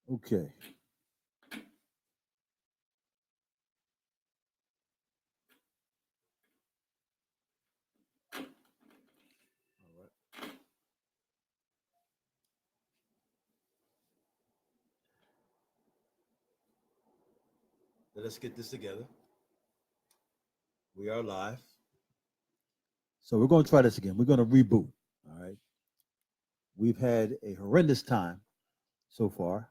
Okay. All right. Let's get this together. We are live. So we're going to try this again. We're going to reboot. All right. We've had a horrendous time so far.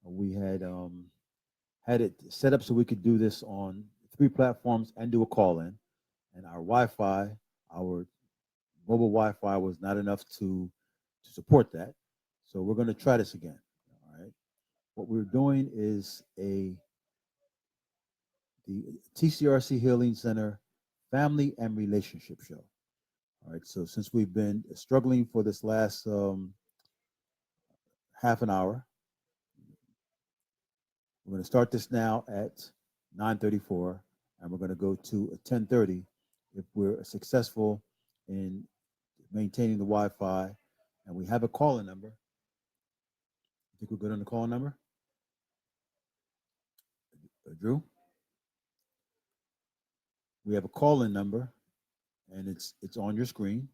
We had it set up so we could do this on three platforms and do a call in. And our Wi-Fi, our mobile Wi-Fi was not enough to support that. So we're going to try this again. All right. What we're doing is the TCRC Healing Center Family and Relationship Show. All right. So since we've been struggling for this last half an hour, we're going to start this now at 9:34, and we're going to go to 10:30 if we're successful in maintaining the Wi-Fi, and we have a call-in number. I think we're good on the call-in number. Drew, we have a call-in number, and it's on your screen,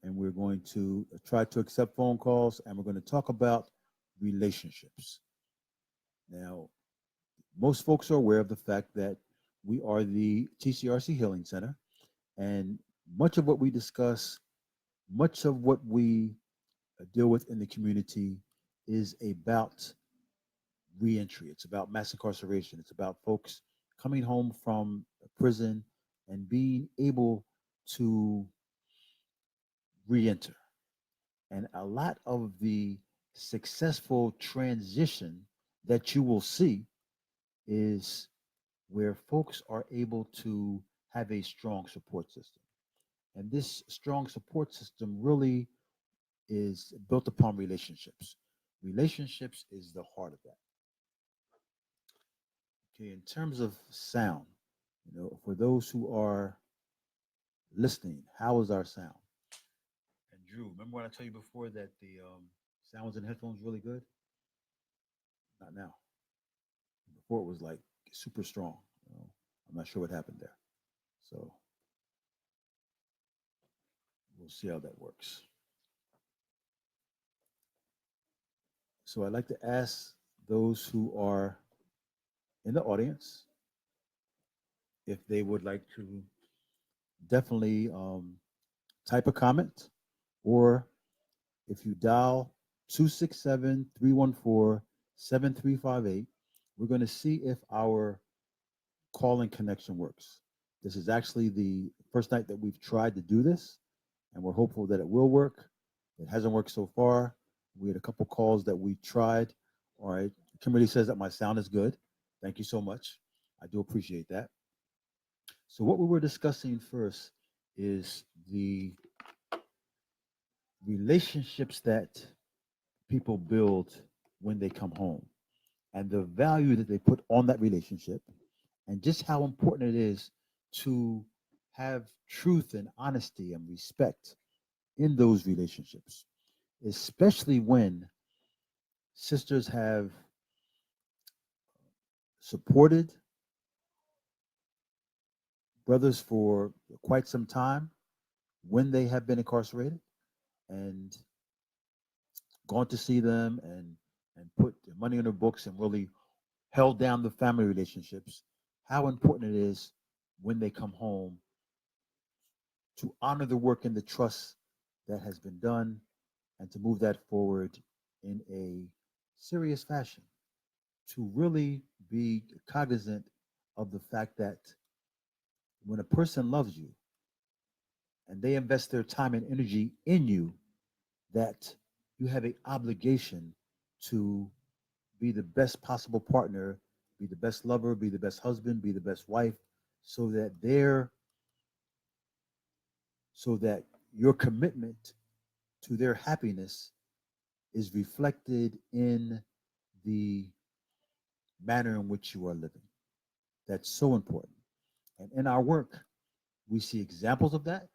and we're going to try to accept phone calls, and we're going to talk about relationships. Now, most folks are aware of the fact that we are the TCRC Healing Center, and much of what we discuss, much of what we deal with in the community is about reentry. It's about mass incarceration. It's about folks coming home from prison and being able to reenter. And a lot of the successful transition that you will see is where folks are able to have a strong support system. And this strong support system really is built upon relationships. Relationships is the heart of that. Okay, in terms of sound, for those who are listening, how is our sound? And Drew, remember when I told you before that the sounds in headphones really good? Not now. Before it was like super strong. I'm not sure what happened there. So we'll see how that works. So I'd like to ask those who are in the audience if they would like to definitely type a comment, or if you dial 267-314-7358, we're going to see if our calling connection works. This is actually the first night that we've tried to do this, and we're hopeful that it will work. It hasn't worked so far. We had a couple calls that we tried. All right. Kimberly says that my sound is good. Thank you so much. I do appreciate that. So what we were discussing first is the relationships that people build when they come home, and the value that they put on that relationship, and just how important it is to have truth and honesty and respect in those relationships, especially when sisters have supported brothers for quite some time when they have been incarcerated, and gone to see them and put their money in their books and really held down the family relationships, how important it is when they come home to honor the work and the trust that has been done, and to move that forward in a serious fashion, to really be cognizant of the fact that when a person loves you and they invest their time and energy in you, that you have an obligation to be the best possible partner, be the best lover, be the best husband, be the best wife, so that so that your commitment to their happiness is reflected in the manner in which you are living. That's so important. And in our work, we see examples of that.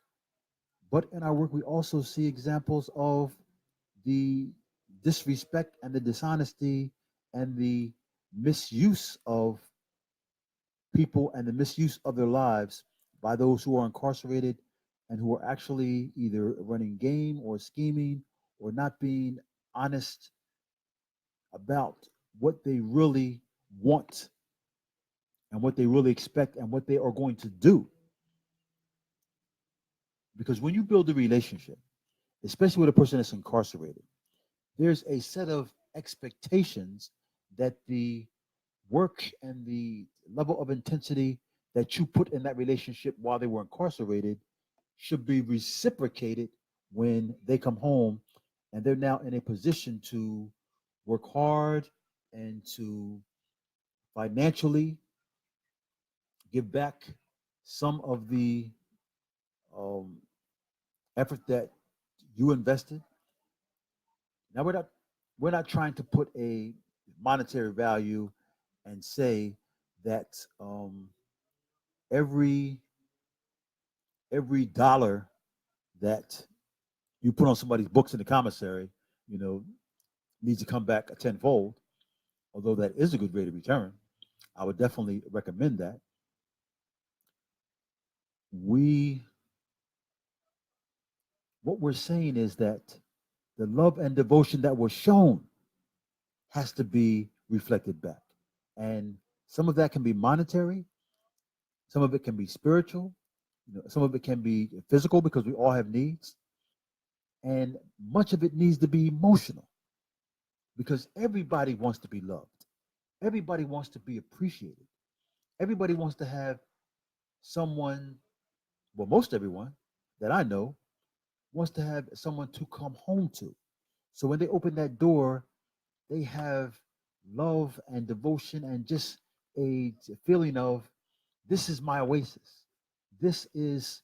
But in our work, we also see examples of the disrespect and the dishonesty and the misuse of people and the misuse of their lives by those who are incarcerated and who are actually either running game or scheming or not being honest about what they really want and what they really expect and what they are going to do. Because when you build a relationship, especially with a person that's incarcerated, there's a set of expectations that the work and the level of intensity that you put in that relationship while they were incarcerated should be reciprocated when they come home and they're now in a position to work hard and to financially give back some of the um, effort that you invested. Now we're not trying to put a monetary value and say that every every dollar that you put on somebody's books in the commissary, you know, needs to come back a tenfold. Although that is a good rate of return, I would definitely recommend that. We What we're saying is that the love and devotion that was shown has to be reflected back. And some of that can be monetary, some of it can be spiritual, some of it can be physical because we all have needs, and much of it needs to be emotional because everybody wants to be loved. Everybody wants to be appreciated. Everybody wants to have someone, well, most everyone that I know wants to have someone to come home to. So when they open that door, they have love and devotion and just a feeling of this is my oasis. This is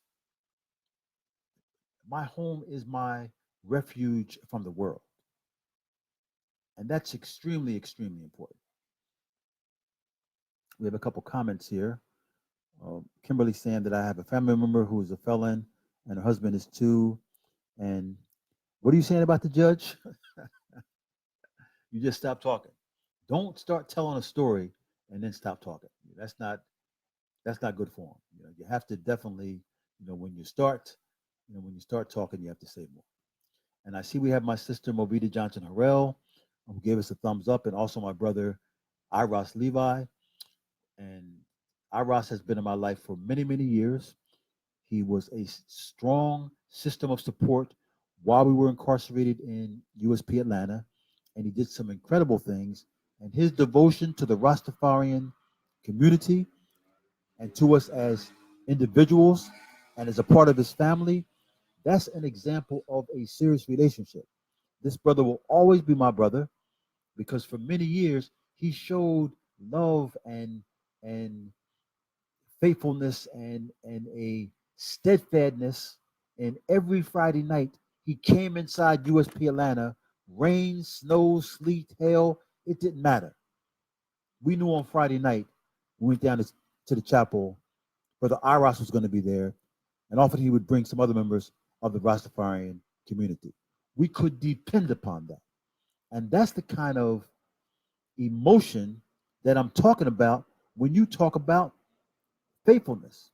my home, is my refuge from the world. And that's extremely, extremely important. We have a couple comments here. Kimberly saying that I have a family member who is a felon and her husband is too. And what are you saying about the judge? You just stop talking. Don't start telling a story and then stop talking. That's not good form. You have to definitely, when you start talking, you have to say more. And I see we have my sister Movita Johnson Harrell, who gave us a thumbs up, and also my brother Iros Levi. And Iros has been in my life for many, many years. He was a strong system of support while we were incarcerated in USP Atlanta, and he did some incredible things. And his devotion to the Rastafarian community and to us as individuals and as a part of his family, that's an example of a serious relationship. This brother will always be my brother because for many years he showed love and faithfulness and a steadfastness. And every Friday night, he came inside USP Atlanta, rain, snow, sleet, hail, it didn't matter. We knew on Friday night, we went down to the chapel, Brother Iros was going to be there, and often he would bring some other members of the Rastafarian community. We could depend upon that. And that's the kind of emotion that I'm talking about when you talk about faithfulness.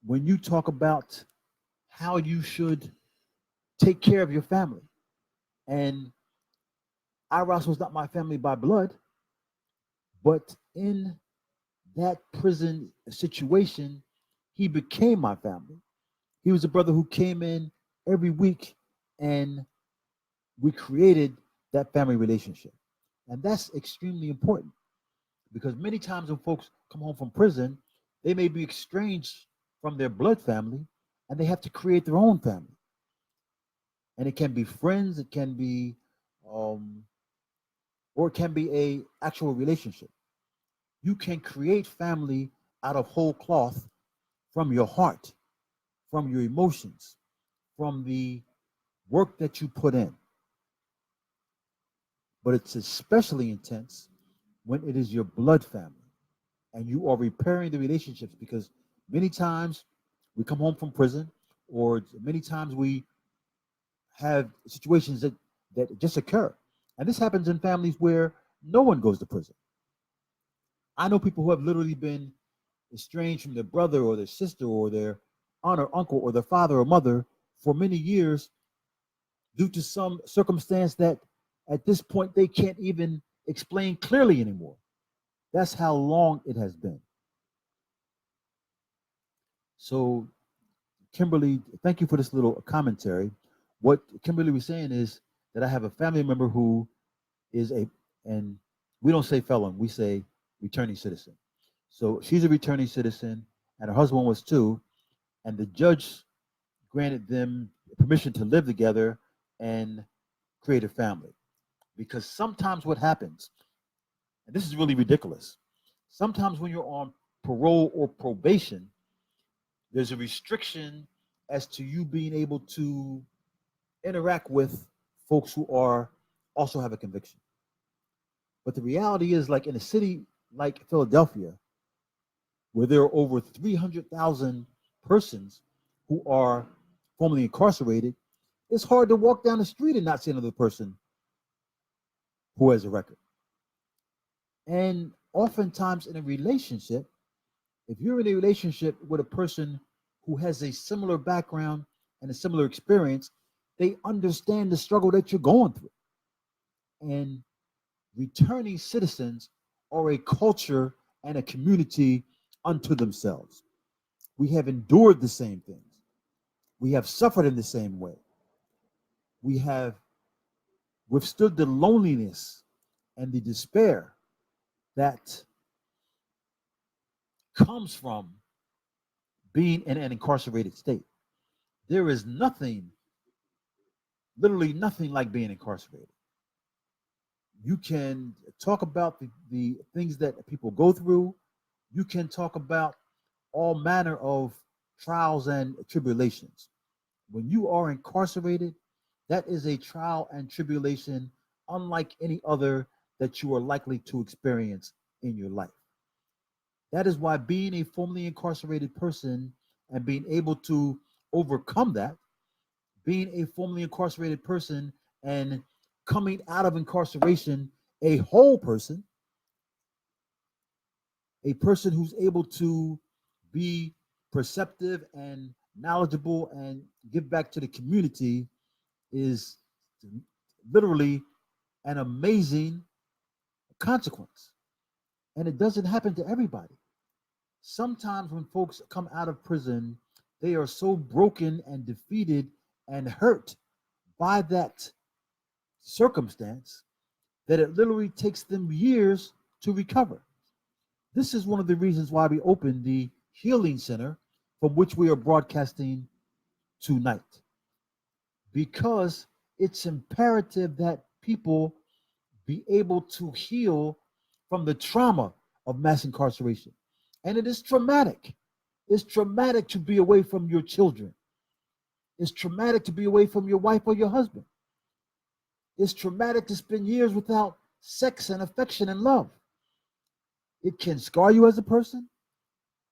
When you talk about how you should take care of your family. And Iros was not my family by blood, but in that prison situation, he became my family. He was a brother who came in every week and we created that family relationship. And that's extremely important because many times when folks come home from prison, they may be estranged from their blood family and they have to create their own family. And it can be friends, it can be, um, or it can be a actual relationship. You can create family out of whole cloth from your heart, from your emotions, from the work that you put in. But it's especially intense when it is your blood family and you are repairing the relationships because many times we come home from prison or many times we have situations that just occur And this happens in families where no one goes to prison. I know people who have literally been estranged from their brother or their sister or their aunt or uncle or their father or mother for many years due to some circumstance that at this point they can't even explain clearly anymore. That's how long it has been. So, Kimberly, thank you for this little commentary. What Kimberly was saying is that I have a family member who is and we don't say felon, we say returning citizen. So she's a returning citizen, and her husband was too, and the judge granted them permission to live together and create a family. Because sometimes what happens, and this is really ridiculous, sometimes when you're on parole or probation, there's a restriction as to you being able to interact with folks who are also have a conviction. But the reality is, like in a city like Philadelphia, where there are over 300,000 persons who are formerly incarcerated, it's hard to walk down the street and not see another person who has a record. And oftentimes in a relationship, if you're in a relationship with a person who has a similar background and a similar experience, they understand the struggle that you're going through. And returning citizens are a culture and a community unto themselves. We have endured the same things. We have suffered in the same way. We have withstood the loneliness and the despair that comes from being in an incarcerated state. There is nothing, literally nothing like being incarcerated. You can talk about the things that people go through. You can talk about all manner of trials and tribulations. When you are incarcerated, that is a trial and tribulation unlike any other that you are likely to experience in your life. That is why being a formerly incarcerated person and being able to overcome that, being a formerly incarcerated person and coming out of incarceration a whole person, a person who's able to be perceptive and knowledgeable and give back to the community is literally an amazing consequence. And it doesn't happen to everybody. Sometimes when folks come out of prison, they are so broken and defeated and hurt by that circumstance that it literally takes them years to recover. This is one of the reasons why we opened the Healing Center from which we are broadcasting tonight, because it's imperative that people be able to heal from the trauma of mass incarceration. And it is traumatic. It's traumatic to be away from your children. It's traumatic to be away from your wife or your husband. It's traumatic to spend years without sex and affection and love. It can scar you as a person.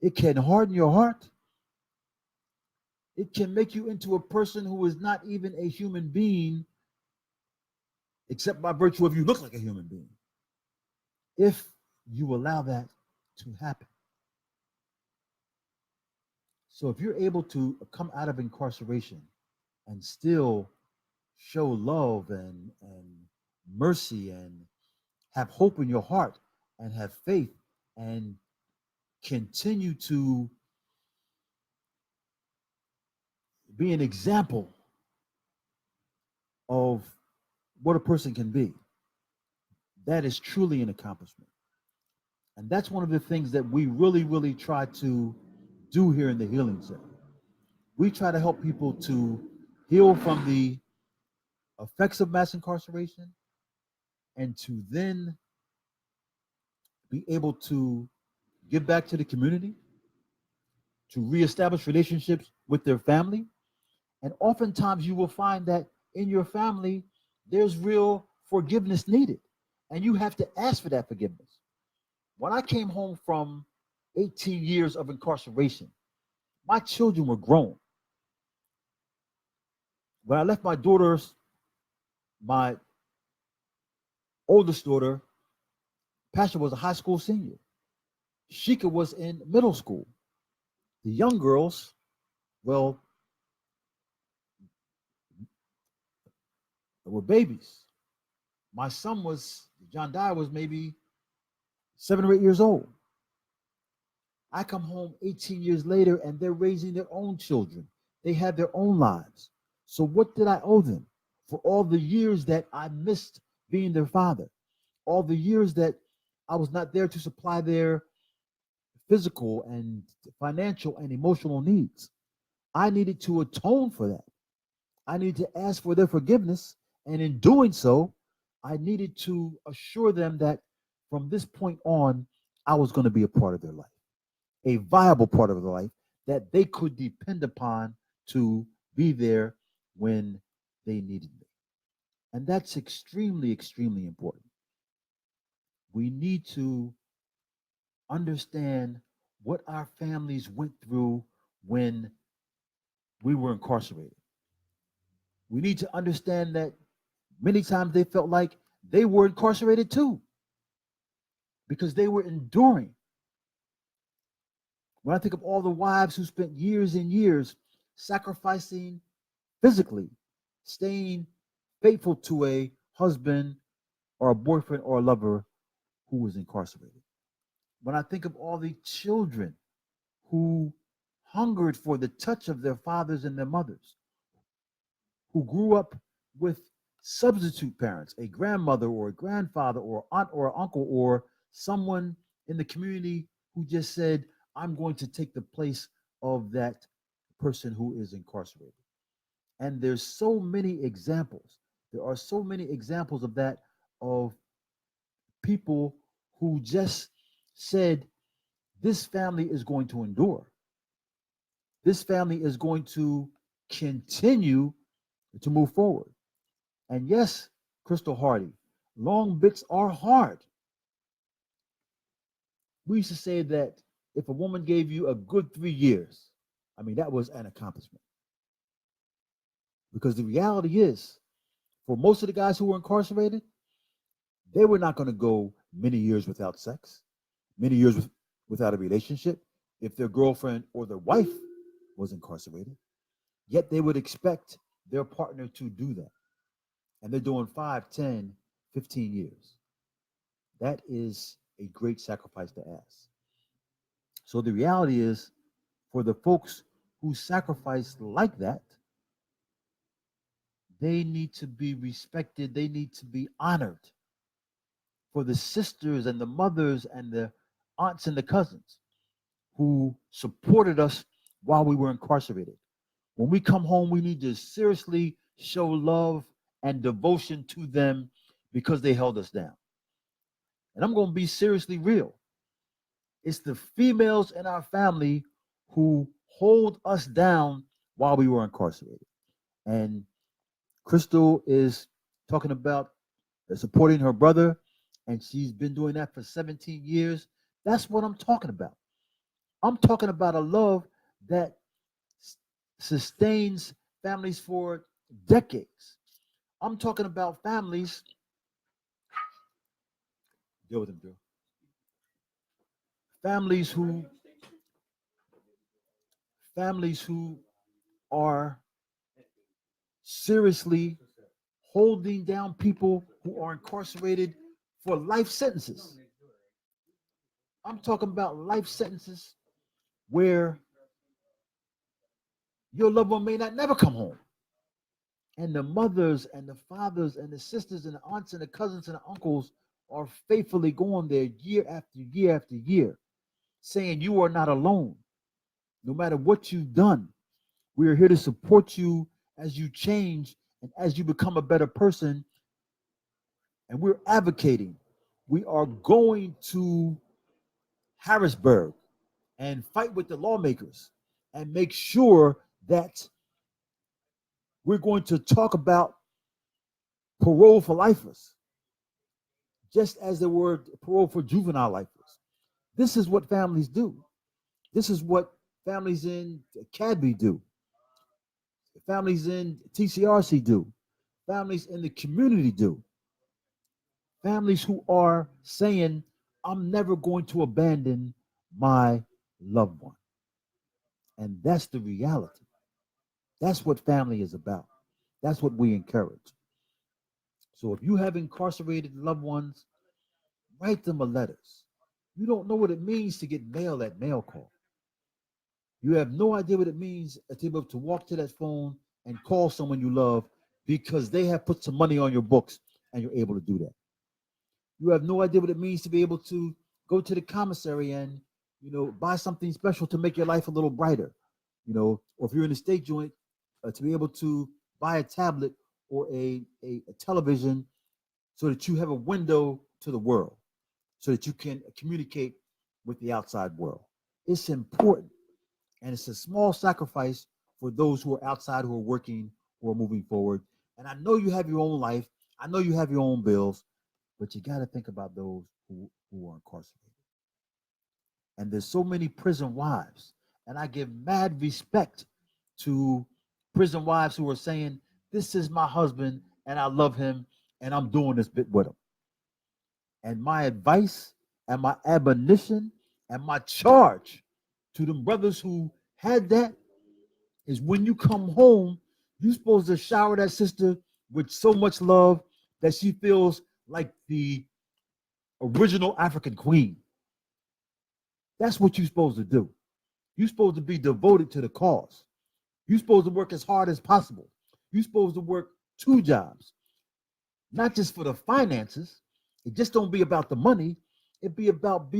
It can harden your heart. It can make you into a person who is not even a human being, except by virtue of you look like a human being, if you allow that to happen. So if you're able to come out of incarceration and still show love and mercy and have hope in your heart and have faith and continue to be an example of what a person can be, that is truly an accomplishment. And that's one of the things that we really, really try to do here in the Healing Center. We try to help people to heal from the effects of mass incarceration and to then be able to give back to the community, to reestablish relationships with their family. And oftentimes you will find that in your family, there's real forgiveness needed. And you have to ask for that forgiveness. When I came home from 18 years of incarceration, my children were grown. When I left my daughters, my Oldest daughter, Pasha, was a high school senior. Sheikah was in middle school. The young girls, well, were babies. My son was, John Dye was maybe 7 or 8 years old. I come home 18 years later and they're raising their own children. They have their own lives. So what did I owe them for all the years that I missed being their father? All the years that I was not there to supply their physical and financial and emotional needs. I needed to atone for that. I needed to ask for their forgiveness. And in doing so, I needed to assure them that from this point on, I was going to be a part of their life, a viable part of their life that they could depend upon to be there when they needed me. And that's extremely, extremely important. We need to understand what our families went through when we were incarcerated. We need to understand that many times they felt like they were incarcerated too because they were enduring. When I think of all the wives who spent years and years sacrificing physically, staying faithful to a husband or a boyfriend or a lover who was incarcerated. When I think of all the children who hungered for the touch of their fathers and their mothers, who grew up with substitute parents, a grandmother or a grandfather or aunt or uncle or someone in the community who just said, I'm going to take the place of that person who is incarcerated. And there's so many examples. There are so many examples of that, of people who just said, this family is going to endure. This family is going to continue to move forward. And yes, Crystal Hardy, long bits are hard. We used to say that if a woman gave you a good 3 years, I mean, that was an accomplishment. Because the reality is, for most of the guys who were incarcerated, they were not going to go many years without sex, many years without a relationship if their girlfriend or their wife was incarcerated. Yet they would expect their partner to do that. And they're doing 5, 10, 15 years. That is a great sacrifice to ask. So the reality is, for the folks who sacrifice like that, they need to be respected. They need to be honored. For the sisters and the mothers and the aunts and the cousins who supported us while we were incarcerated. When we come home, we need to seriously show love and devotion to them because they held us down. And I'm going to be seriously real. It's the females in our family who hold us down while we were incarcerated. And Crystal is talking about supporting her brother, and she's been doing that for 17 years. That's what I'm talking about. I'm talking about a love that sustains families for decades. I'm talking about families. Deal with them, Drew. Families who families who are seriously holding down people who are incarcerated for life sentences. I'm talking about life sentences where your loved one may not never come home. And the mothers and the fathers and the sisters and the aunts and the cousins and the uncles are faithfully going there year after year after year, saying you are not alone. No matter what you've done, we are here to support you as you change and as you become a better person. And we're advocating. We are going to Harrisburg and fight with the lawmakers and make sure that we're going to talk about parole for lifers, just as there were parole for juvenile lifers. This is what families do. This is what families in Cadby do. Families in TCRC do. Families in the community do. Families who are saying, I'm never going to abandon my loved one. And that's the reality. That's what family is about. That's what we encourage. So if you have incarcerated loved ones, write them a letters. You don't know what it means to get mail at mail call. You have no idea what it means to be able to walk to that phone and call someone you love because they have put some money on your books and you're able to do that. You have no idea what it means to be able to go to the commissary and, buy something special to make your life a little brighter. Or if you're in a state joint, to be able to buy a tablet or a television so that you have a window to the world, so that you can communicate with the outside world. It's important. And it's a small sacrifice for those who are outside, who are working, who are moving forward. And I know you have your own life. I know you have your own bills, but you got to think about those who are incarcerated. And there's so many prison wives. And I give mad respect to prison wives who are saying, this is my husband and I love him and I'm doing this bit with him. And my advice and my admonition and my charge to them brothers who had that is when you come home, you're supposed to shower that sister with so much love that she feels like the original African queen. That's what you're supposed to do. You're supposed to be devoted to the cause. You're supposed to work as hard as possible. You're supposed to work 2 jobs, not just for the finances. It just don't be about the money. It be about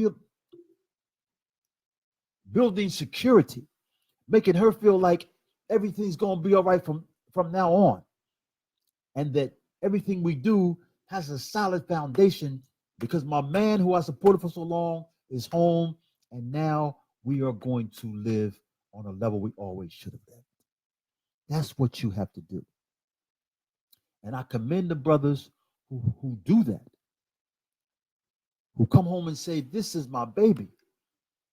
building security, making her feel like everything's going to be all right from now on, and that everything we do has a solid foundation because my man who I supported for so long is home, and now we are going to live on a level we always should have lived. That's what you have to do. And I commend the brothers who do that, who come home and say, this is my baby.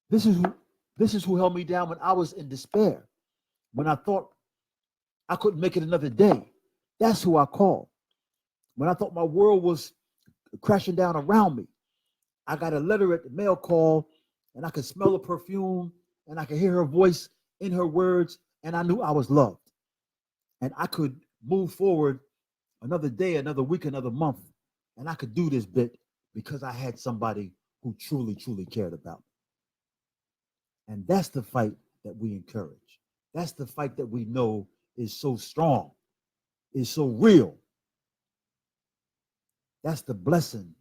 This is who held me down when I was in despair, when I thought I couldn't make it another day. That's who I called. When I thought my world was crashing down around me, I got a letter at the mail call, and I could smell the perfume, and I could hear her voice in her words, and I knew I was loved. And I could move forward another day, another week, another month, and I could do this bit because I had somebody who truly, truly cared about me. And that's the fight that we encourage. That's the fight that we know is so strong, is so real. That's the blessing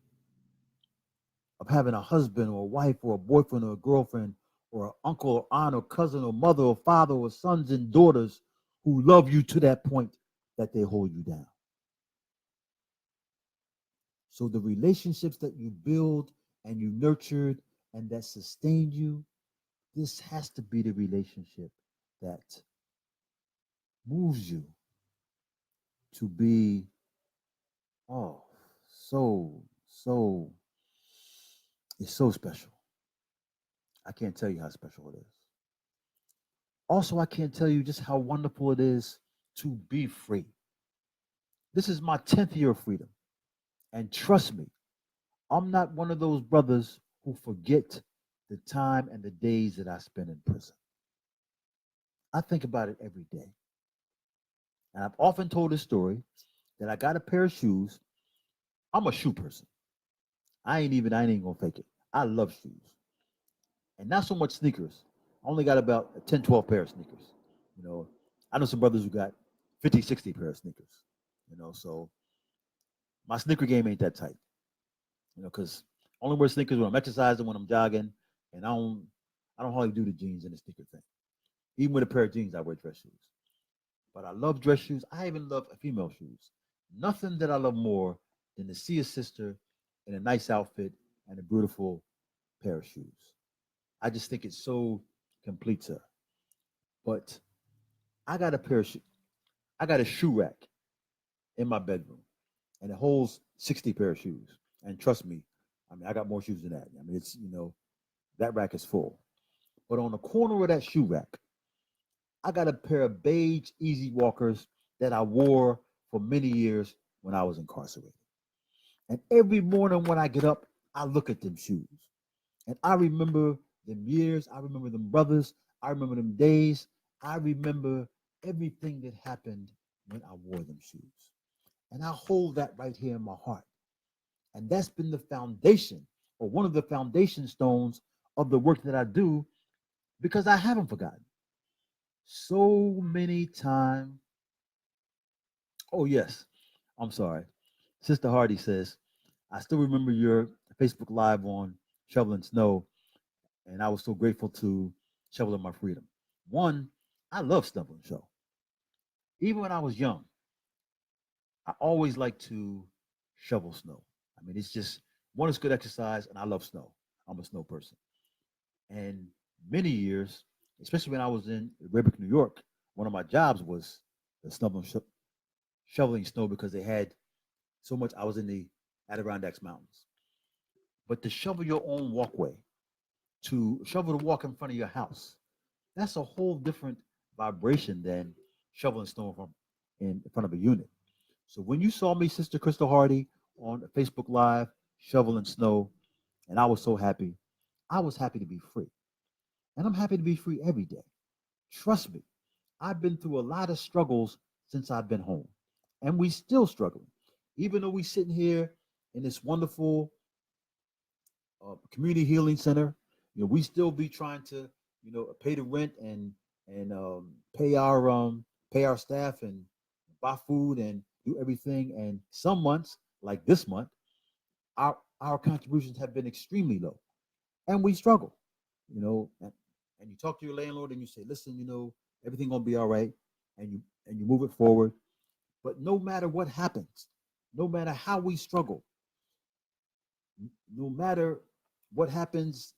of having a husband or a wife or a boyfriend or a girlfriend or an uncle or aunt or cousin or mother or father or sons and daughters who love you to that point that they hold you down. So the relationships that you build and you nurtured and that sustained you, this has to be the relationship that moves you to be, oh, so, it's so special. I can't tell you how special it is. Also, I can't tell you just how wonderful it is to be free. This is my 10th year of freedom. And trust me, I'm not one of those brothers who forget the time and the days that I spent in prison. I think about it every day. And I've often told this story that I got a pair of shoes. I'm a shoe person. I ain't gonna fake it. I love shoes. And not so much sneakers. I only got about 10, 12 pair of sneakers. You know, I know some brothers who got 50, 60 pair of sneakers. So my sneaker game ain't that tight. Because I only wear sneakers when I'm exercising, when I'm jogging, and I don't hardly do the jeans and the sneaker thing. Even with a pair of jeans, I wear dress shoes. But I love dress shoes. I even love female shoes. Nothing that I love more than to see a sister in a nice outfit and a beautiful pair of shoes. I just think it so completes her. But I got a pair of shoes. I got a shoe rack in my bedroom, and it holds 60 pair of shoes. And trust me, I got more shoes than that. It's that rack is full. But on the corner of that shoe rack, I got a pair of beige Easy Walkers that I wore for many years when I was incarcerated. And every morning when I get up, I look at them shoes. And I remember them years. I remember them brothers. I remember them days. I remember everything that happened when I wore them shoes. And I hold that right here in my heart. And that's been the foundation, or one of the foundation stones of the work that I do, because I haven't forgotten. So many times. Oh, yes. I'm sorry. Sister Hardy says, I still remember your Facebook Live on shoveling snow, and I was so grateful to shovel in my freedom. One, I love stumble and shovel. Even when I was young, I always liked to shovel snow. I mean, it's just one, it's good exercise, and I love snow. I'm a snow person. And many years, especially when I was in Rayburg, New York, one of my jobs was the shoveling snow because they had so much. I was in the Adirondacks Mountains. But to shovel your own walkway, to shovel the walk in front of your house, that's a whole different vibration than shoveling snow from in front of a unit. So when you saw me, Sister Crystal Hardy, on Facebook Live shoveling snow, and I was so happy, I was happy to be free. And I'm happy to be free every day. Trust me, I've been through a lot of struggles since I've been home. And we still struggling. Even though we sitting here in this wonderful community healing center, we still be trying to, pay the rent and pay our staff and buy food and do everything. And some months, like this month, our contributions have been extremely low, and we struggle. And you talk to your landlord and you say, listen, everything gonna be all right, and you move it forward. But no matter what happens, no matter how we struggle, no matter what happens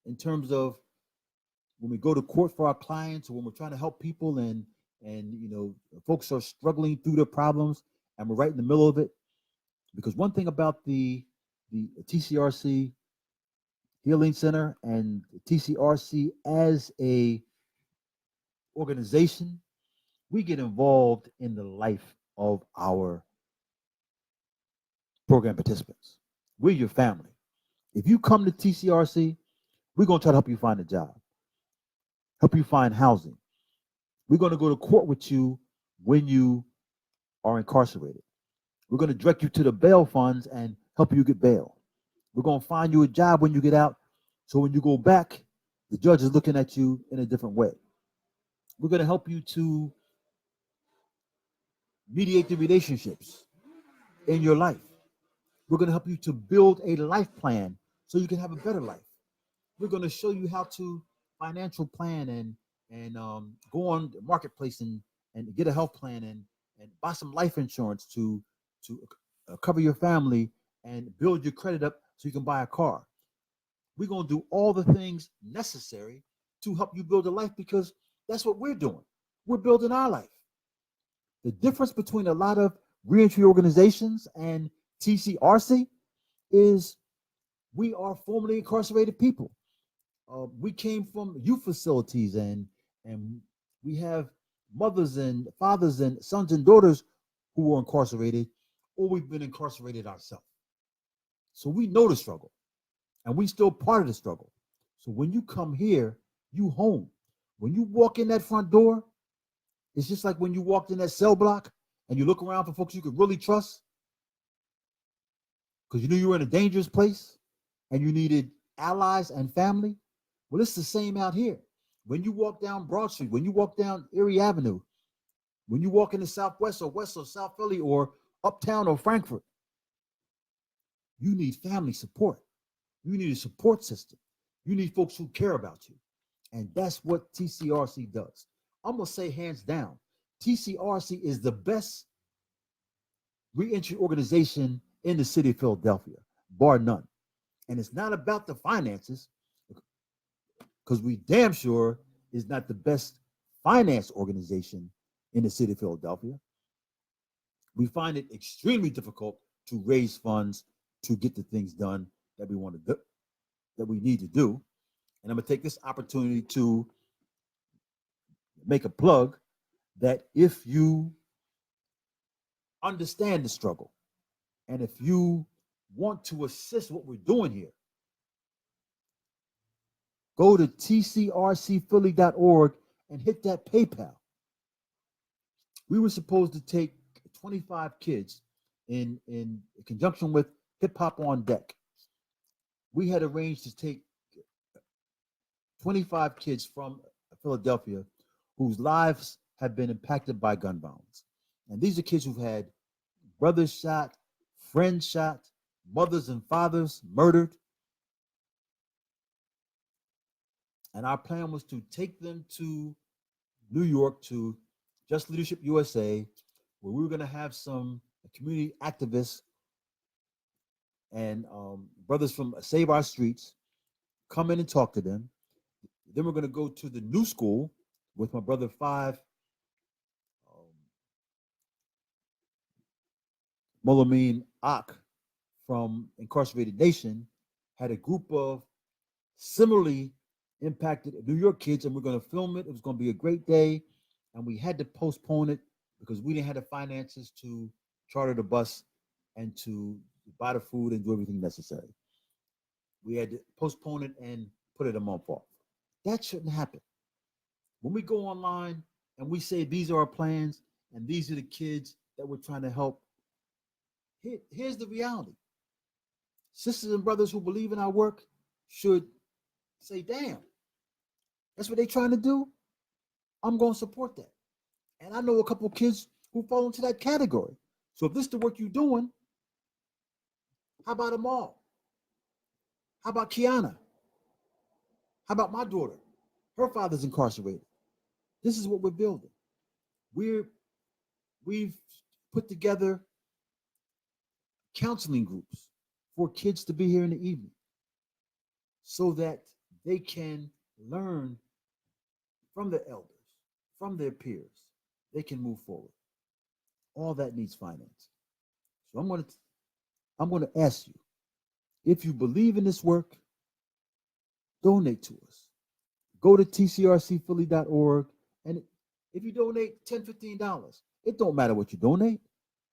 in terms of when we go to court for our clients or when we're trying to help people and folks are struggling through their problems and we're right in the middle of it. Because one thing about the TCRC Healing Center and TCRC as a organization, we get involved in the life of our program participants. We're your family. If you come to TCRC, we're going to try to help you find a job, help you find housing. We're going to go to court with you when you are incarcerated. We're going to direct you to the bail funds and help you get bail. We're going to find you a job when you get out. So when you go back, the judge is looking at you in a different way. We're going to help you to mediate the relationships in your life. We're going to help you to build a life plan so you can have a better life. We're going to show you how to financial plan and go on the marketplace and get a health plan and buy some life insurance to cover your family and build your credit up so you can buy a car. We're going to do all the things necessary to help you build a life because that's what we're doing. We're building our life. The difference between a lot of reentry organizations and TCRC is we are formerly incarcerated people. We came from youth facilities and we have mothers and fathers and sons and daughters who were incarcerated, or we've been incarcerated ourselves. So we know the struggle, and we still part of the struggle. So when you come here, you home. When you walk in that front door, it's just like when you walked in that cell block and you look around for folks you could really trust because you knew you were in a dangerous place and you needed allies and family. Well, it's the same out here. When you walk down Broad Street, when you walk down Erie Avenue, when you walk into Southwest or West or South Philly or Uptown or Frankfurt, you need family support. You need a support system. You need folks who care about you. And that's what TCRC does. I'm going to say hands down, TCRC is the best reentry organization in the city of Philadelphia, bar none. And it's not about the finances, because we damn sure is not the best finance organization in the city of Philadelphia. We find it extremely difficult to raise funds to get the things done that we want to do, that we need to do. And I'm going to take this opportunity to make a plug that if you understand the struggle and if you want to assist what we're doing here, go to tcrcphilly.org and hit that PayPal. We were supposed to take 25 kids in conjunction with Hip Hop on Deck. We had arranged to take 25 kids from Philadelphia whose lives have been impacted by gun violence. And these are kids who've had brothers shot, friends shot, mothers and fathers murdered. And our plan was to take them to New York to Just Leadership USA, where we were going to have some community activists and brothers from Save Our Streets come in and talk to them. Then we're going to go to the new school with my brother Five, Molamin Ak from Incarcerated Nation, had a group of similarly impacted New York kids, and we're going to film it. It was going to be a great day, and we had to postpone it because we didn't have the finances to charter the bus and to buy the food and do everything necessary. We had to postpone it and put it a month off. That shouldn't happen. When we go online and we say these are our plans and these are the kids that we're trying to help, here's the reality. Sisters and brothers who believe in our work should say, damn, that's what they're trying to do. I'm going to support that. And I know a couple of kids who fall into that category. So if this is the work you're doing, how about them all? How about Kiana? How about my daughter? Her father's incarcerated. This is what we're building. We've put together counseling groups for kids to be here in the evening so that they can learn from their elders, from their peers. They can move forward. All that needs finance. So I'm going to ask you, if you believe in this work, donate to us. Go to tcrcphilly.org, and if you donate $10, $15, it don't matter what you donate.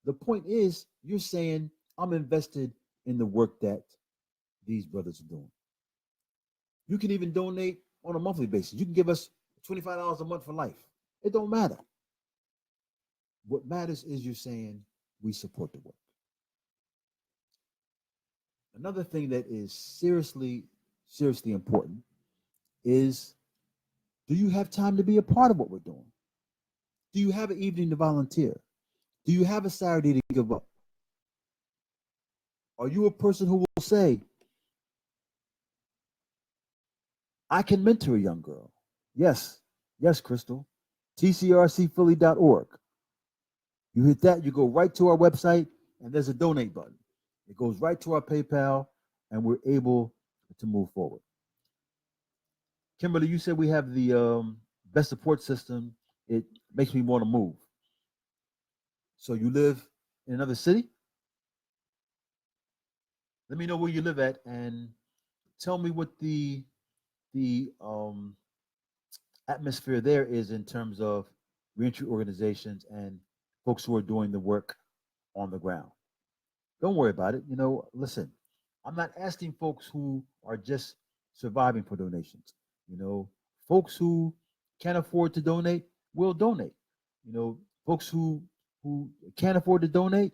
The point is, you're saying, I'm invested in the work that these brothers are doing. You can even donate on a monthly basis. You can give us $25 a month for life. It don't matter. What matters is you're saying we support the work. Another thing that is seriously important is, do you have time to be a part of what we're doing? Do you have an evening to volunteer? Do you have a Saturday to give up? Are you a person who will say, I can mentor a young girl? Yes, Crystal. TCRCphilly.org. You hit that, you go right to our website, and there's a donate button. It goes right to our PayPal, and we're able to move forward. Kimberly, you said we have the best support system. It makes me want to move. So you live in another city? Let me know where you live at and tell me what the atmosphere there is in terms of reentry organizations and folks who are doing the work on the ground. Don't worry about it. Listen, I'm not asking folks who are just surviving for donations. Folks who can't afford to donate will donate. Folks who can't afford to donate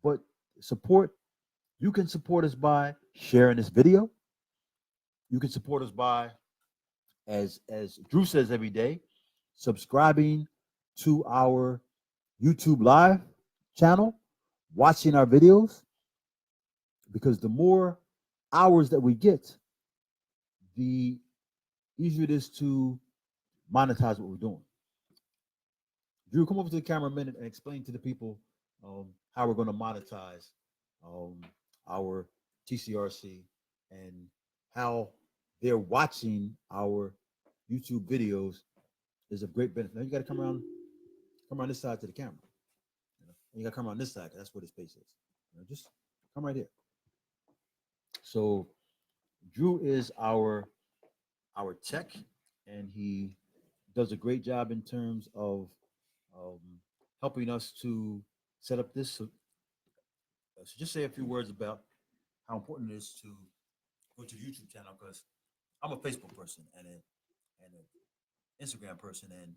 but support, you can support us by sharing this video. You can support us by, as Drew says every day, subscribing to our YouTube live channel, watching our videos, because the more hours that we get, the easier it is to monetize what we're doing. Drew, come over to the camera a minute and explain to the people how we're going to monetize our TCRC and how they're watching our YouTube videos is a great benefit. Now you got to come around this side to the camera. You got to come around this side. That's where the space is. Just come right here. So Drew is our tech, and he does a great job in terms of helping us to set up this. So just say a few words about how important it is to go to the YouTube channel because I'm a Facebook person and an Instagram person, and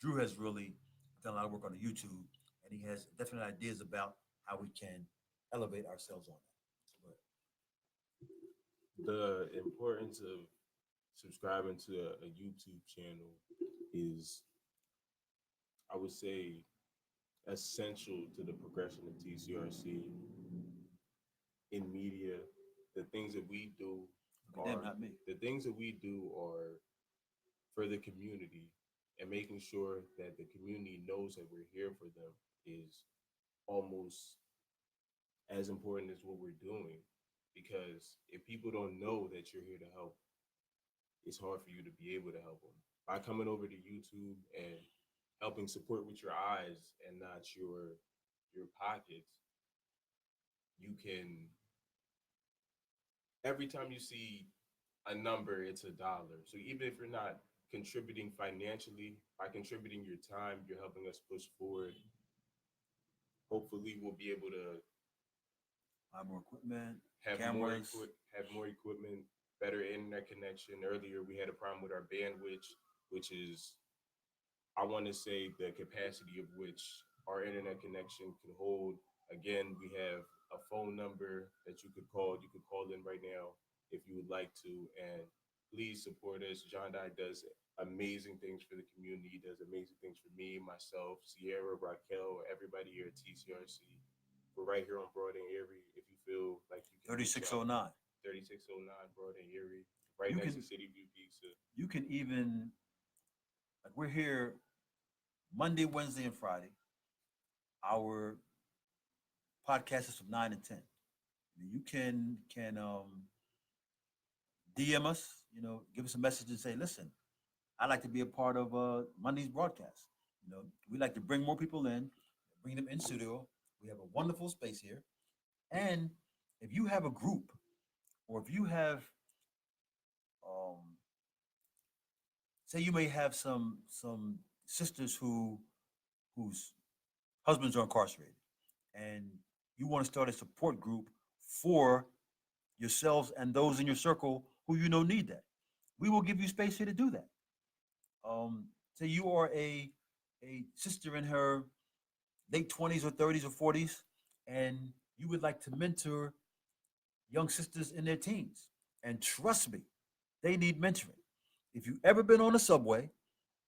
Drew has really done a lot of work on the YouTube, and he has definite ideas about how we can elevate ourselves on that. So, The importance of subscribing to a YouTube channel is, I would say, essential to the progression of TCRC in media. The things that we do damn, are not me. the things that we do are for the community, and making sure that the community knows that we're here for them is almost as important as what we're doing. Because if people don't know that you're here to help, it's hard for you to be able to help them. By coming over to YouTube and helping support with your eyes and not your pockets, you can, every time you see a number, it's a dollar. So even if you're not contributing financially, by contributing your time, you're helping us push forward. Hopefully, we'll be able to Buy more equipment, have cameras. have more equipment, better internet connection. Earlier, we had a problem with our bandwidth, which is, I want to say, the capacity of which our internet connection can hold. Again, we have a phone number that you could call. You could call in right now if you would like to, and please support us. John Dye does amazing things for the community. He does amazing things for me, myself, Sierra, Raquel, everybody here at TCRC. We're right here on Broad and Erie. If you feel like you can reach out, 3609. 3609 Broad and Erie, right You next can to City View Pizza. you can even like we're here Monday, Wednesday, and Friday. Our podcast is from 9 to 10. You can DM us, give us a message and say, listen, I'd like to be a part of Monday's broadcast. We like to bring more people in, bring them in studio. We have a wonderful space here. And if you have a group or if you have um, say you may have some sisters whose husbands are incarcerated and you want to start a support group for yourselves and those in your circle who need that. We will give you space here to do that. Say you are a sister in her late 20s or 30s or 40s, and you would like to mentor young sisters in their teens. And trust me, they need mentoring. If you've ever been on a subway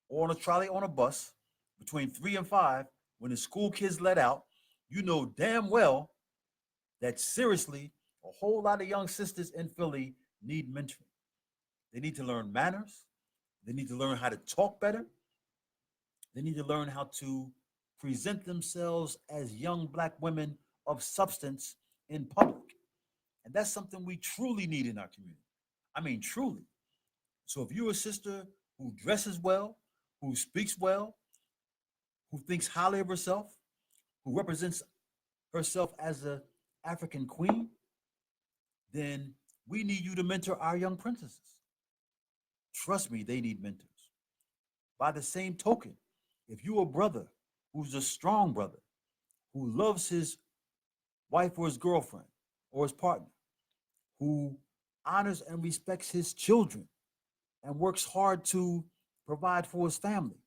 or on a trolley on a bus between 3 and 5, when the school kids let out, you know damn well that seriously, a whole lot of young sisters in Philly need mentoring. They need to learn manners. They need to learn how to talk better. They need to learn how to present themselves as young black women of substance in public. And that's something we truly need in our community. I mean, truly. So if you're a sister who dresses well, who speaks well, who thinks highly of herself, who represents herself as an African queen, then we need you to mentor our young princesses. Trust me, they need mentors. By the same token, if you're a brother who's a strong brother, who loves his wife or his girlfriend or his partner, who honors and respects his children and works hard to provide for his family,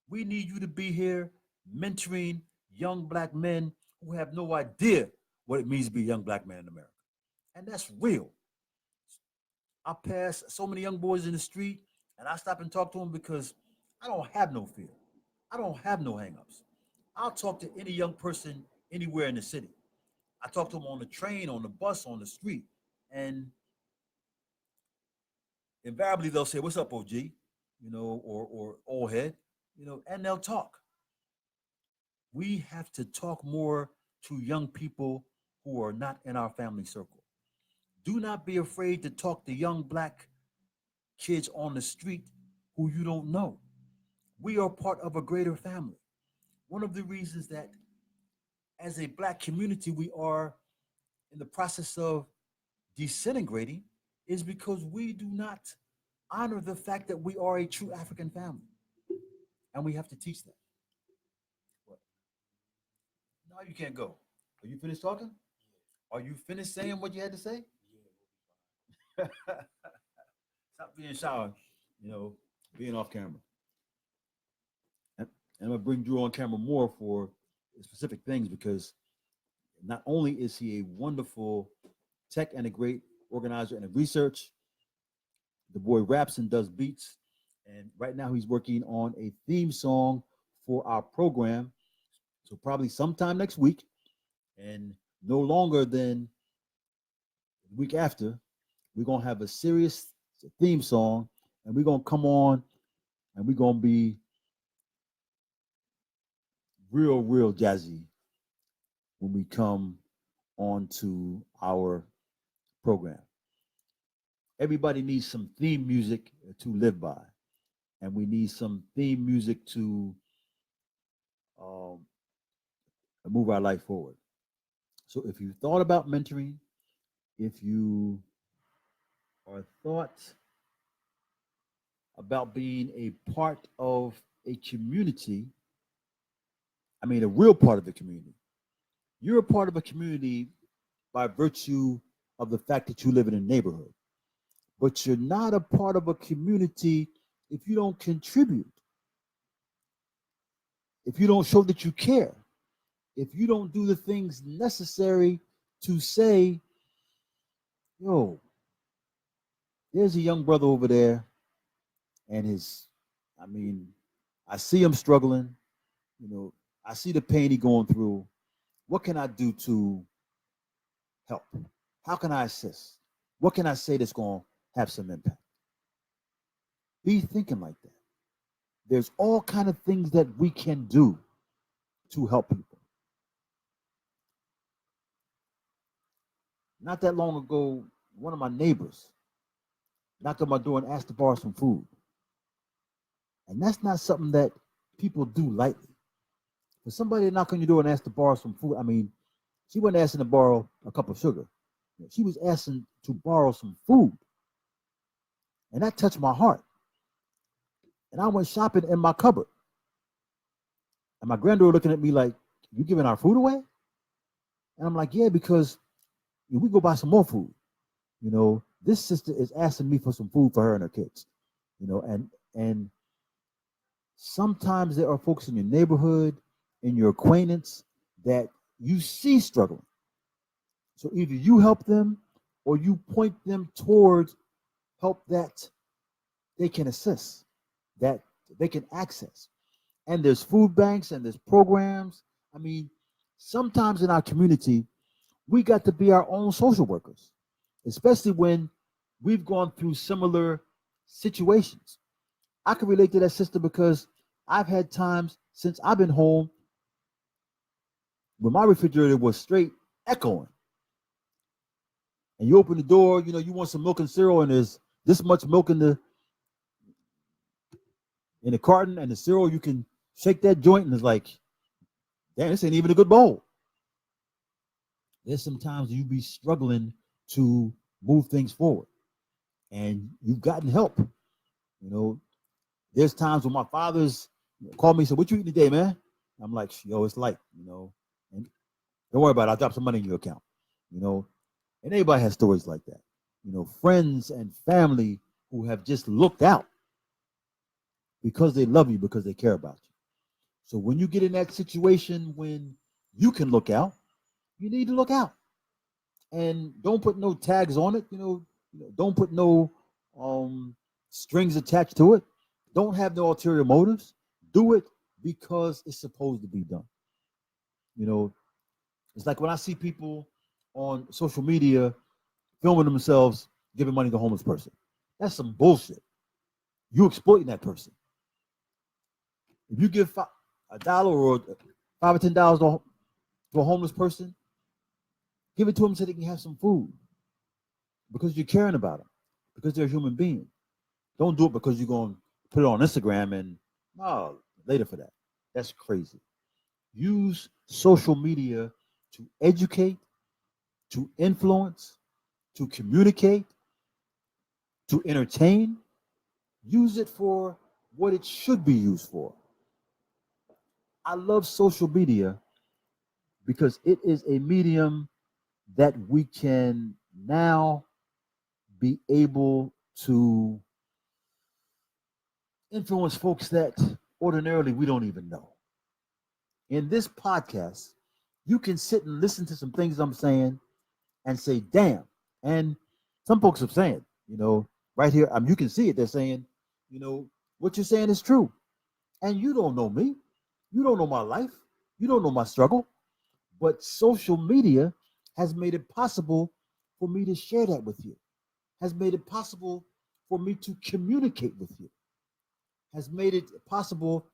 we need you to be here mentoring young black men who have no idea what it means to be a young black man in America. And that's real. I pass so many young boys in the street and I stop and talk to them because I don't have no fear. I don't have no hangups. I'll talk to any young person anywhere in the city. I talk to them on the train, on the bus, on the street. And invariably they'll say, "What's up, OG?" Or old head, and they'll talk. We have to talk more to young people who are not in our family circle. Do not be afraid to talk to young black kids on the street who you don't know. We are part of a greater family. One of the reasons that as a black community we are in the process of disintegrating is because we do not honor the fact that we are a true African family. And we have to teach that. What? No, you can't go. Are you finished talking? Are you finished saying what you had to say? Stop being shy, being off camera. And I'm gonna bring Drew on camera more for specific things because not only is he a wonderful tech and a great organizer and a research, the boy raps and does beats. And right now he's working on a theme song for our program. So probably sometime next week, and no longer than the week after, we're gonna have a serious theme song, and we're gonna come on, and we're gonna be real jazzy when we come on to our program. Everybody needs some theme music to live by, and we need some theme music to um, move our life forward. So if you thought about mentoring, if you are thought about being a part of a community, I mean, a real part of the community, you're a part of a community by virtue of the fact that you live in a neighborhood. But you're not a part of a community if you don't contribute, if you don't show that you care, if you don't do the things necessary to say, yo, there's a young brother over there, and I mean, I see him struggling, you know, I see the pain he's going through. What can I do to help? How can I assist? What can I say that's going to have some impact? Be thinking like that. There's all kind of things that we can do to help people. Not that long ago, one of my neighbors knocked on my door and asked to borrow some food. And that's not something that people do lightly. For somebody to knock on your door and ask to borrow some food, I mean, she wasn't asking to borrow a cup of sugar. She was asking to borrow some food. And that touched my heart. And I went shopping in my cupboard. And my granddaughter looking at me like, you giving our food away? And I'm like, yeah, because we go buy some more food. This sister is asking me for some food for her and her kids. And sometimes there are folks in your neighborhood, in your acquaintance, that you see struggling. So either you help them or you point them towards help that they can assist, that they can access. And there's food banks and there's programs. I mean, sometimes in our community, we got to be our own social workers, especially when we've gone through similar situations. I can relate to that sister because I've had times since I've been home when my refrigerator was straight echoing. And you open the door, you want some milk and cereal, and there's this much milk in the carton, and the cereal, you can shake that joint, and it's like, damn, this ain't even a good bowl. There's some times you be struggling to move things forward, and you've gotten help. There's times when my father's called me and said, "What you eating today, man?" I'm like, "Yo, it's light, and don't worry about it. I'll drop some money in your account." And everybody has stories like that. Friends and family who have just looked out because they love you, because they care about you. So when you get in that situation when you can look out, you need to look out. And don't put no tags on it, don't put no strings attached to it. Don't have no ulterior motives. Do it because it's supposed to be done. You know, it's like when I see people on social media filming themselves giving money to a homeless person. That's some bullshit. You exploiting that person. If you give $1 or $5 or $10 to a homeless person, give it to them so they can have some food because you're caring about them, because they're a human being. Don't do it because you're going to put it on Instagram and no, later for that. That's crazy. Use social media to educate, to influence, to communicate, to entertain. Use it for what it should be used for. I love social media because it is a medium that we can now be able to influence folks that ordinarily we don't even know. In this podcast, you can sit and listen to some things I'm saying and say, damn. And some folks are saying, right here, you can see it. They're saying, you know, what you're saying is true. And you don't know me. You don't know my life. You don't know my struggle. But social media has made it possible for me to share that with you, has made it possible for me to communicate with you, has made it possible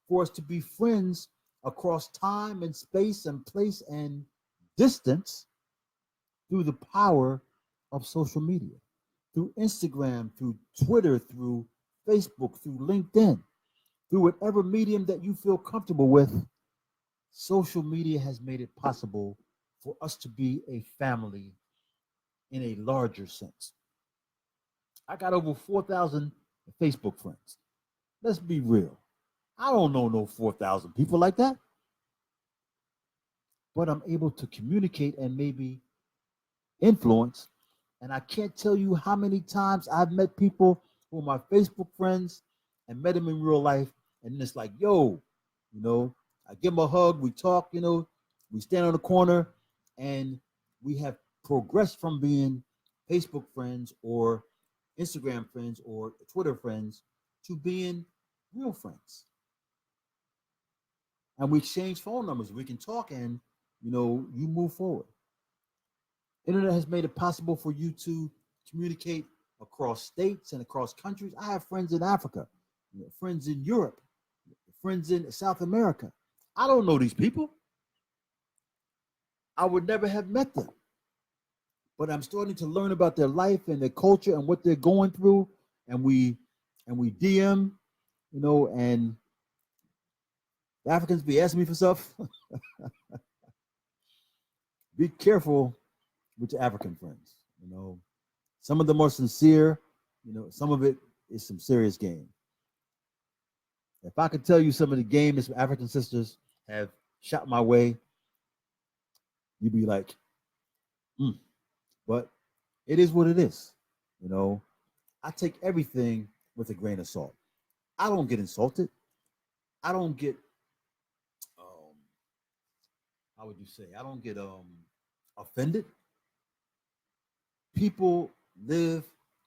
for us to be friends across time and space and place and distance through the power of social media, through Instagram, through Twitter, through Facebook, through LinkedIn, through whatever medium that you feel comfortable with. Social media has made it possible for us to be a family in a larger sense. I got over 4,000 Facebook friends. Let's be real. I don't know no 4,000 people like that, but I'm able to communicate and maybe influence. And I can't tell you how many times I've met people who are my Facebook friends and met them in real life. And it's like, yo, I give them a hug, we talk, we stand on the corner, and we have progressed from being Facebook friends or Instagram friends or Twitter friends to being real friends. And we exchange phone numbers. We can talk and, you move forward. Internet has made it possible for you to communicate across states and across countries. I have friends in Africa, friends in Europe, friends in South America. I don't know these people. I would never have met them. But I'm starting to learn about their life and their culture and what they're going through. And we DM, and the Africans be asking me for stuff. Be careful with your African friends. Some of them are sincere. Some of it is some serious game. If I could tell you some of the game that some African sisters have shot my way, you'd be like, hmm. But it is what it is. You know, I take everything with a grain of salt. I don't get insulted. I don't get, um, how would you say? I don't get offended. People live,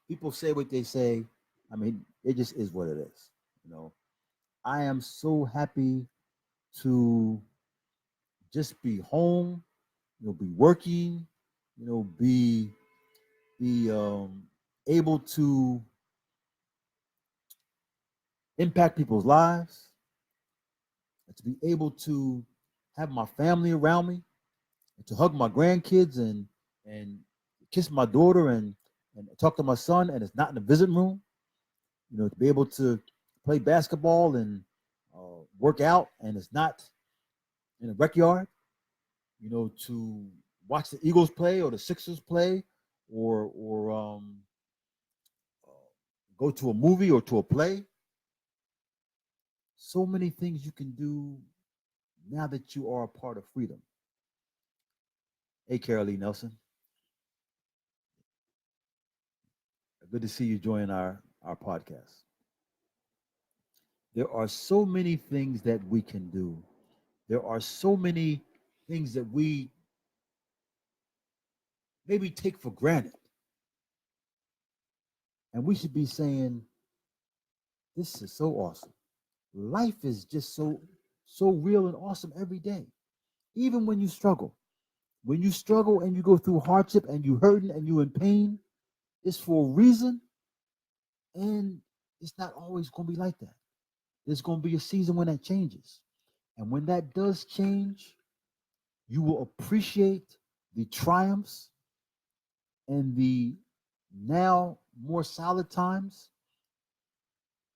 people say what they say. I mean, it just is what it is. You know, I am so happy to just be home, be working, be able to impact people's lives, to be able to have my family around me, and to hug my grandkids and kiss my daughter and talk to my son, and it's not in the visit room. To be able to play basketball and work out, and it's not in a rec yard. To watch the Eagles play or the Sixers play, or go to a movie or to a play. So many things you can do now that you are a part of freedom. Hey, Carolee Nelson, good to see you join our podcast. There are so many things that we can do. There are so many things that we maybe take for granted. And we should be saying, this is so awesome. Life is just so real and awesome every day. Even when you struggle. When you struggle and you go through hardship and you hurting and you in pain, it's for a reason. And it's not always going to be like that. There's going to be a season when that changes. And when that does change, you will appreciate the triumphs and the now more solid times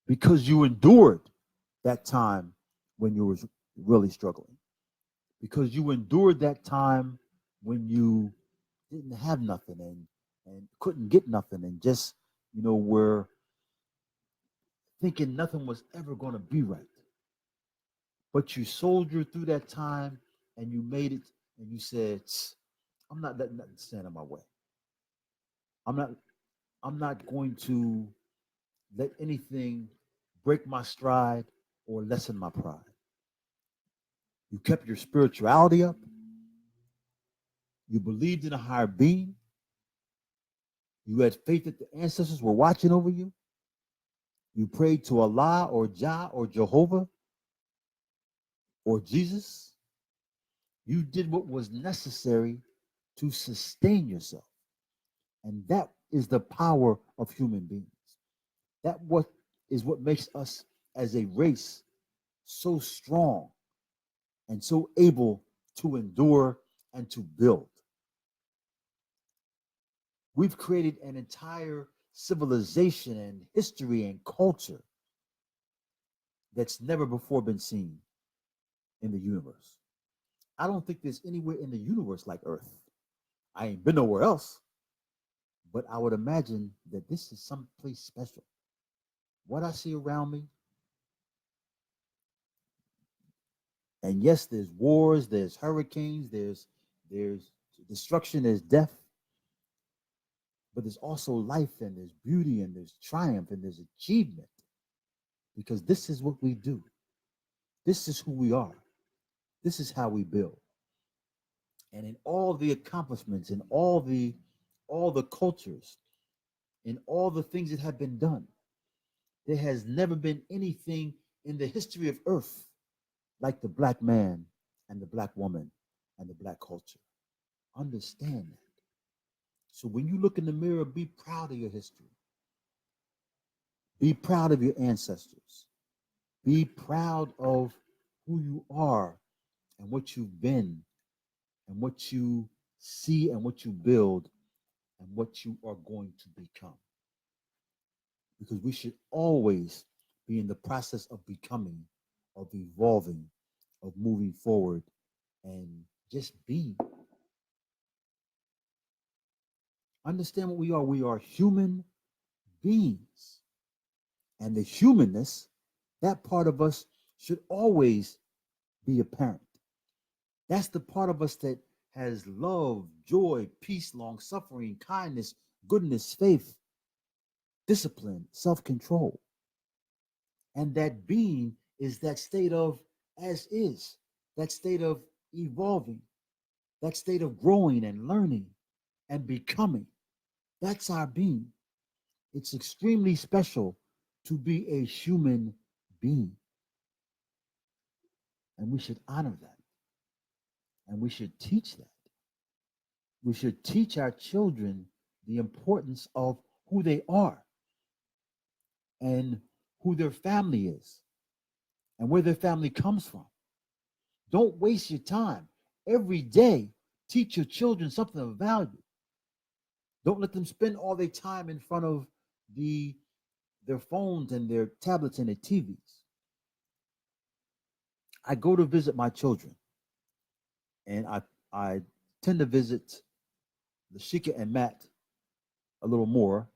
because you endured that time when you were really struggling. Because you endured that time when you didn't have nothing and couldn't get nothing and just, were thinking nothing was ever going to be right. But you soldiered through that time and you made it and you said, I'm not letting nothing stand in my way. I'm not I'm not going to let anything break my stride or lessen my pride. You kept your spirituality up. You believed in a higher being. You had faith that the ancestors were watching over you. You prayed to Allah or Jah or Jehovah or Jesus. You did what was necessary to sustain yourself. And that is the power of human beings. That what is what makes us as a race so strong and so able to endure and to build. We've created an entire civilization and history and culture that's never before been seen in the universe. I don't think there's anywhere in the universe like Earth. I ain't been nowhere else, but I would imagine that this is someplace special. What I see around me, and yes, there's wars, there's hurricanes, there's destruction, there's death, but there's also life and there's beauty and there's triumph and there's achievement because this is what we do. This is who we are. This is how we build. And in all the accomplishments, in all the cultures, in all the things that have been done, there has never been anything in the history of Earth like the black man and the black woman and the black culture. Understand that. So when you look in the mirror, be proud of your history. Be proud of your ancestors. Be proud of who you are and what you've been and what you see and what you build and what you are going to become. Because we should always be in the process of becoming, of evolving, of moving forward, and just be. Understand what we are. We are human beings. And the humanness, that part of us should always be apparent. That's the part of us that has love, joy, peace, long suffering, kindness, goodness, faith, discipline, self control. And that being is that state of as is, that state of evolving, that state of growing and learning and becoming. That's our being. It's extremely special to be a human being. And we should honor that. And we should teach that. We should teach our children the importance of who they are and who their family is and where their family comes from. Don't waste your time. Every day, teach your children something of value. Don't let them spend all their time in front of their phones and their tablets and their TVs. I go to visit my children, and I tend to visit Lashika and Matt a little more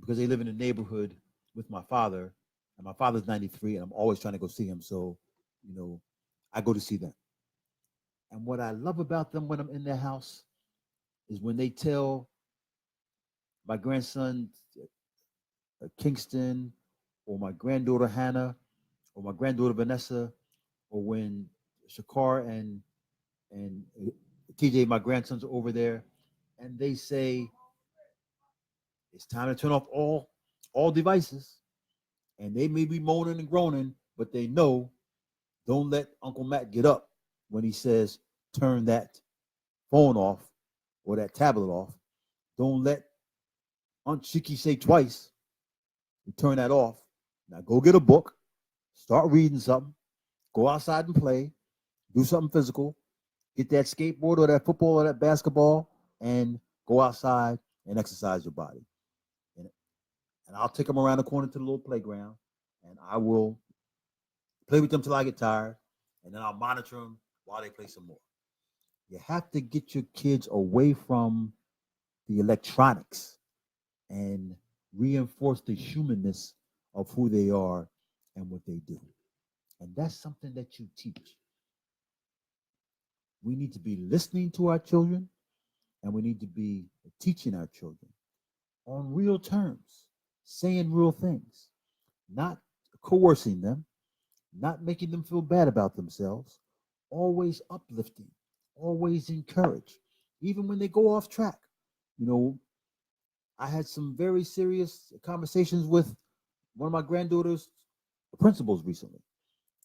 because they live in the neighborhood with my father, and my father's 93, and I'm always trying to go see him. So, you know, I go to see them. And what I love about them when I'm in their house is when they tell my grandson Kingston, or my granddaughter Hannah, or my granddaughter Vanessa, or when Shakar and TJ, my grandsons, are over there, and they say it's time to turn off all devices, and they may be moaning and groaning, but they know don't let Uncle Matt get up when he says turn that phone off or that tablet off. Don't let Aunt Shiki say twice you turn that off. Now go get a book, start reading something, go outside and play, do something physical, get that skateboard or that football or that basketball, and go outside and exercise your body. And, and I'll take them around the corner to the little playground, and I will play with them till I get tired, and then I'll monitor them while they play some more. You have to get your kids away from the electronics and reinforce the humanness of who they are and what they do. And that's something that you teach. We need to be listening to our children, and we need to be teaching our children on real terms, saying real things, not coercing them, not making them feel bad about themselves, always uplifting, always encourage, even when they go off track. You know, I had some very serious conversations with one of my granddaughter's principals recently,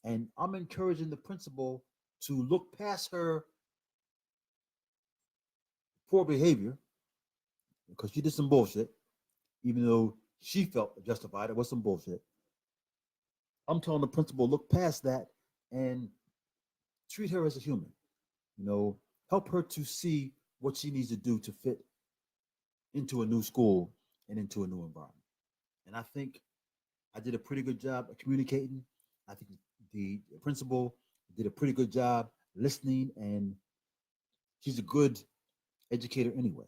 and I'm encouraging the principal to look past her poor behavior because she did some bullshit, even though she felt justified. It was some bullshit. I'm telling the principal look past that and treat her as a human. You know, help her to see what she needs to do to fit into a new school and into a new environment. And I think I did a pretty good job of communicating. I think the principal did a pretty good job listening, and she's a good educator anyway.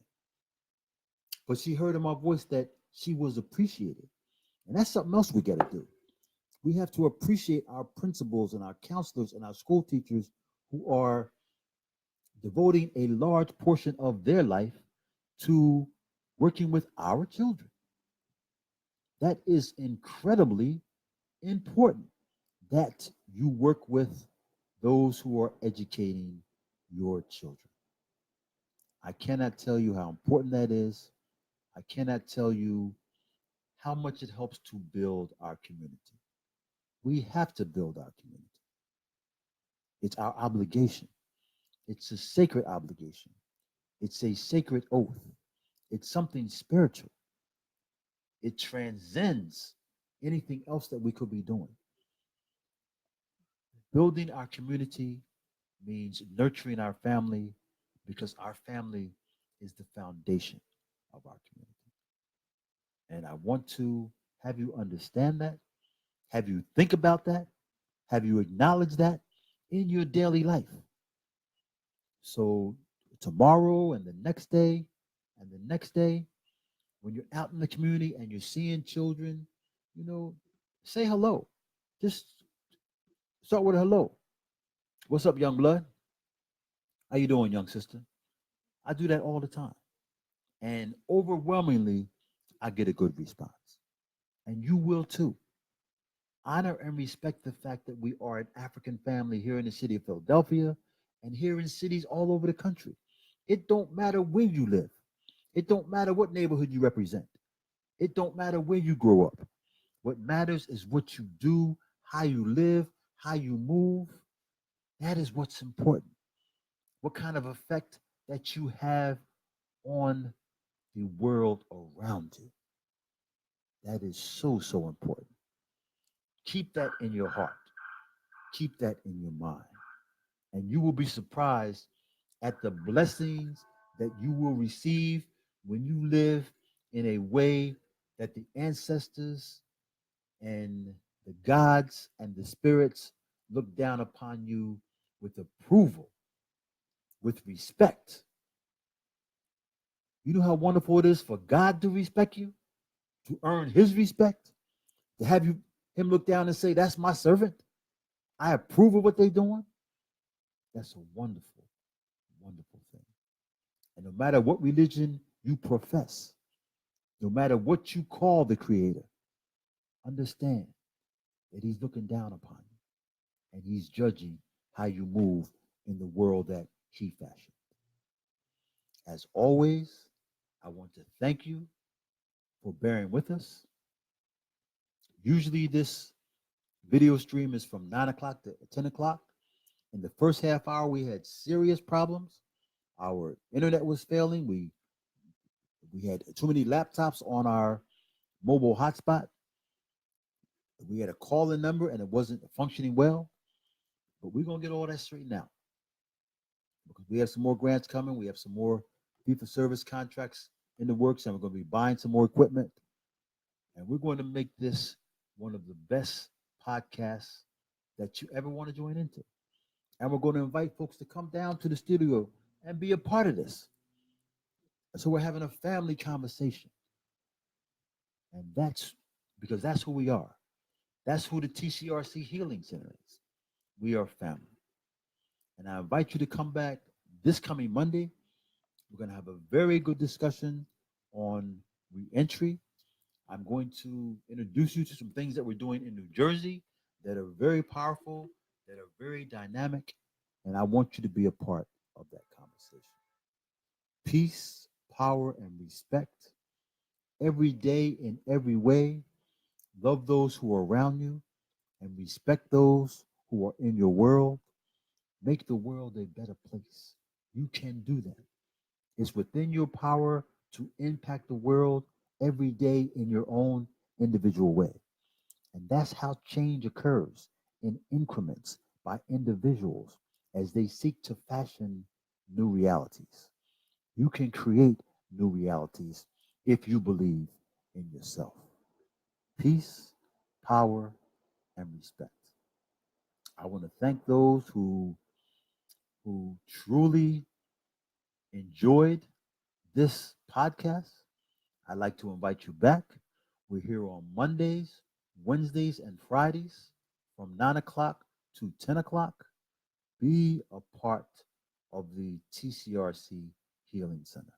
But she heard in my voice that she was appreciated. And that's something else we got to do. We have to appreciate our principals and our counselors and our school teachers who are devoting a large portion of their life to working with our children. That is incredibly important that you work with those who are educating your children. I cannot tell you how important that is. I cannot tell you how much it helps to build our community. We have to build our community. It's our obligation. It's a sacred obligation. It's a sacred oath. It's something spiritual. It transcends anything else that we could be doing. Building our community means nurturing our family because our family is the foundation of our community. And I want to have you understand that, have you think about that, have you acknowledge that in your daily life. So tomorrow and the next day and the next day, when you're out in the community and you're seeing children, you know, say hello. Just start with a hello. What's up, young blood? How you doing, young sister? I do that all the time. And overwhelmingly, I get a good response. And you will too. Honor and respect the fact that we are an African family here in the city of Philadelphia and here in cities all over the country. It don't matter where you live. It don't matter what neighborhood you represent. It don't matter where you grow up. What matters is what you do, how you live, how you move. That is what's important. What kind of effect that you have on the world around you. That is so, so important. Keep that in your heart. Keep that in your mind. And you will be surprised at the blessings that you will receive when you live in a way that the ancestors and the gods and the spirits look down upon you with approval, with respect. You know how wonderful it is for God to respect you, to earn his respect, to have you him look down and say, "That's my servant. I approve of what they're doing." That's a wonderful, wonderful thing. And no matter what religion you profess, no matter what you call the creator, understand that he's looking down upon you and he's judging how you move in the world that he fashioned. As always, I want to thank you for bearing with us. Usually, this video stream is from 9 o'clock to 10 o'clock. In the first half hour, we had serious problems. Our internet was failing. We had too many laptops on our mobile hotspot. We had a call-in number and it wasn't functioning well. But we're gonna get all that straightened out because we have some more grants coming. We have some more fee-for-service contracts in the works, and we're going to be buying some more equipment. And we're going to make this one of the best podcasts that you ever want to join into. And we're going to invite folks to come down to the studio and be a part of this. So we're having a family conversation. And that's because that's who we are. That's who the TCRC Healing Center is. We are family. And I invite you to come back this coming Monday. We're going to have a very good discussion on reentry. I'm going to introduce you to some things that we're doing in New Jersey that are very powerful, that are very dynamic, and I want you to be a part of that conversation. Peace, power, and respect every day in every way. Love those who are around you and respect those who are in your world. Make the world a better place. You can do that. It's within your power to impact the world every day in your own individual way. And that's how change occurs in increments by individuals as they seek to fashion new realities. You can create new realities if you believe in yourself. Peace, power, and respect. I want to thank those who truly enjoyed this podcast. I'd like to invite you back. We're here on Mondays, Wednesdays, and Fridays from 9 o'clock to 10 o'clock. Be a part of the TCRC Healing Center.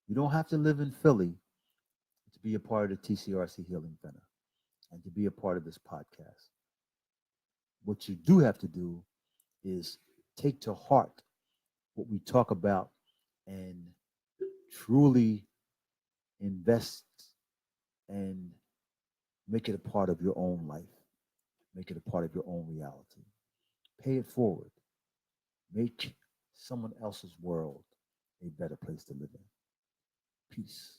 You don't have to live in Philly to be a part of the TCRC Healing Center and to be a part of this podcast. What you do have to do is take to heart what we talk about and truly invest and make it a part of your own life, make it a part of your own reality. Pay it forward, make someone else's world a better place to live in. Peace.